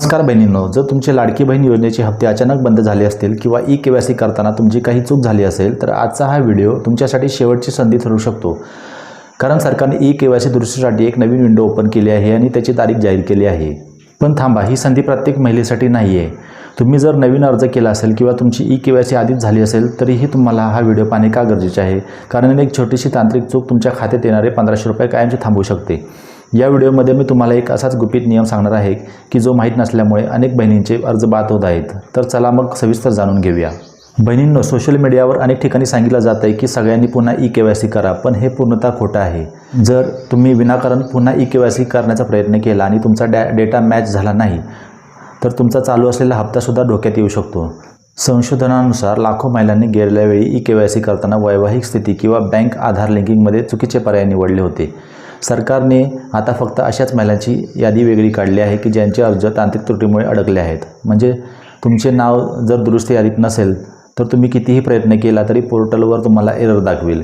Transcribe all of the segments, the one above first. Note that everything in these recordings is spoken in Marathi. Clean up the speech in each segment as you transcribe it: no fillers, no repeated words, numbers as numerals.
नमस्कार बहिणींनो, जर तुमचे लाडकी बहीण योजनेचे हप्ते अचानक बंद झाले असतील किंवा ई-केवायसी करताना तुमची काही चूक झाली असेल तर आजचा हा व्हिडिओ तुमच्यासाठी शेवटची संधी ठरू शकतो. कारण सरकारने ई-केवायसी दुरुस्तीसाठी एक नवीन विंडो ओपन केली आहे आणि त्याची तारीख जाहीर केली आहे. पण थांबा, ही संधी प्रत्येक महिलेसाठी नाही आहे. तुम्ही जर नवीन अर्ज केला असेल किंवा तुमची ई-केवायसी आधीच झाली असेल तरीही तुम्हाला हा व्हिडिओ पाहणे का गरजेचे आहे. कारण एक छोटीशी तांत्रिक चूक तुमच्या खात्यात येणारे 1500 रुपये कायमचे थांबवू शकते. या व्हिडिओमध्ये मी तुम्हाला एक असाच गुपित नियम सांगणार आहे की जो माहीत नसल्यामुळे अनेक बहिणींचे अर्ज बाद होत आहेत. तर चला मग सविस्तर जाणून घेऊया. बहिणींनो, सोशल मीडियावर अनेक ठिकाणी सांगितलं जात आहे की सगळ्यांनी पुन्हा ई-केवायसी करा, पण हे पूर्णतः खोटं आहे. जर तुम्ही विनाकारण पुन्हा ई-केवायसी करण्याचा प्रयत्न केला आणि तुमचा डेटा मॅच झाला नाही तर तुमचा चालू असलेला हप्तासुद्धा धोक्यात येऊ शकतो. संशोधनानुसार लाखो महिलांनी गेल्या वेळी ई-केवायसी करताना वैवाहिक स्थिती किंवा बँक आधार लिंकिंगमध्ये चुकीचे पर्याय निवडले होते. सरकारने आता फक्त अशाच महिलांची यादी वेगळी काढली आहे की ज्यांचे अर्ज तांत्रिक त्रुटीमुळे अडकले आहेत. म्हणजे तुमचे नाव जर दुरुस्ती यादीत नसेल तर तुम्ही कितीही प्रयत्न केला तरी पोर्टलवर तुम्हाला एरर दाखवेल.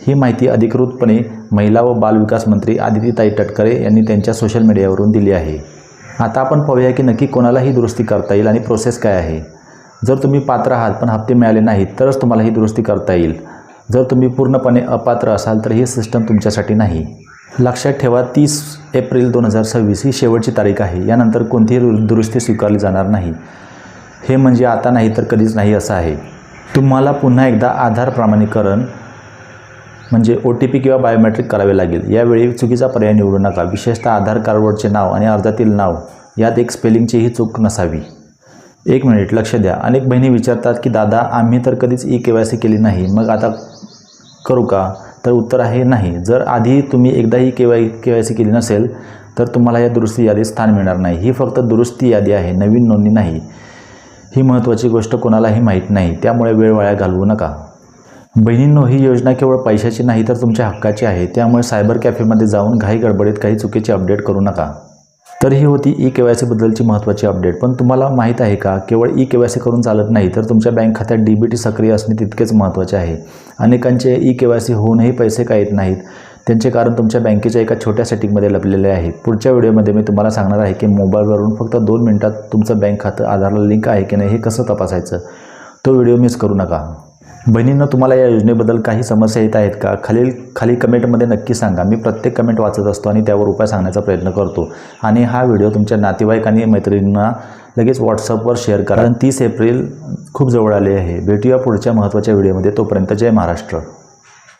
ही माहिती अधिकृतपणे महिला व बालविकास मंत्री आदितीताई तटकरे यांनी त्यांच्या सोशल मीडियावरून दिली आहे. आता आपण पाहूया की नक्की कोणाला ही दुरुस्ती करता येईल आणि प्रोसेस काय आहे. जर तुम्ही पात्र आहात पण हप्ते मिळाले नाहीत तरच तुम्हाला ही दुरुस्ती करता येईल. जर तुम्ही पूर्णपणे अपात्र असाल तर ही सिस्टम तुमच्यासाठी नाही. लक्षात ठेवा, 30 एप्रिल 2026 ही शेवटची तारीख आहे. यानंतर कोणतीही दुरुस्ती स्वीकारली जाणार नाही. हे म्हणजे आता नाही तर कधीच नाही असं आहे. तुम्हाला पुन्हा एकदा आधार प्रमाणीकरण म्हणजे OTP किंवा बायोमेट्रिक करावे लागेल. यावेळी चुकीचा पर्याय निवडू नका. विशेषतः आधार कार्डवरचे नाव आणि अर्जातील नाव यात एक स्पेलिंगचीही चूक नसावी. एक मिनिट लक्ष द्या. अनेक बहिणी विचारतात की दादा, आम्ही तर कधीच ई-केवायसी केली नाही, मग आता करू का? तर उत्तर आहे नाही. जर आधी तुम्ही एकदाही केवायसी केली नसेल तर तुम्हाला या दुरुस्ती यादीत स्थान मिळणार नाही. ही फक्त दुरुस्ती यादी आहे, नवीन नोंदणी नाही. ही महत्त्वाची गोष्ट कोणालाही माहीत नाही, त्यामुळे वेळ वाया घालवू नका. बहिणींनो, ही योजना केवळ पैशाची नाही तर तुमच्या हक्काची आहे. त्यामुळे सायबर कॅफेमध्ये जाऊन घाई गडबडीत काही चुकीचे अपडेट करू नका. तर ही होती ई-केवायसीबद्दलची महत्त्वाची अपडेट. पण तुम्हाला माहीत आहे का, केवळ ई-केवायसी करून चालत नाही तर तुमच्या बँक खात्यात DBT सक्रिय असणे तितकेच महत्त्वाचे आहे. अनेकांचे ई-केवायसी होऊनही पैसे का येत नाहीत. त्यांचे कारण तुमच्या बँकेच्या एका छोट्या सेटिंगमध्ये लपलेले आहे. पुढच्या व्हिडिओमध्ये मी तुम्हाला सांगणार आहे की मोबाईलवरून फक्त 2 मिनिटात तुमचं बँक खातं आधारला लिंक आहे की नाही हे कसं तपासायचं. तो व्हिडिओ मिस करू नका. बहिणींनो, तुम्हाला या योजनेबद्दल काही समस्या येत आहेत का? खाली कमेंटमध्ये नक्की सांगा. मी प्रत्येक कमेंट वाचत असतो आणि त्यावर उपाय सांगण्याचा प्रयत्न करतो. आणि हा व्हिडिओ तुमच्या नातेवाईक आणि मैत्रिणींना लगेच व्हॉट्सअपवर शेअर करा. कारण 30 एप्रिल खूप जवळ आले आहे. भेटूया पुढच्या महत्त्वाच्या व्हिडिओमध्ये. तोपर्यंत जय महाराष्ट्र.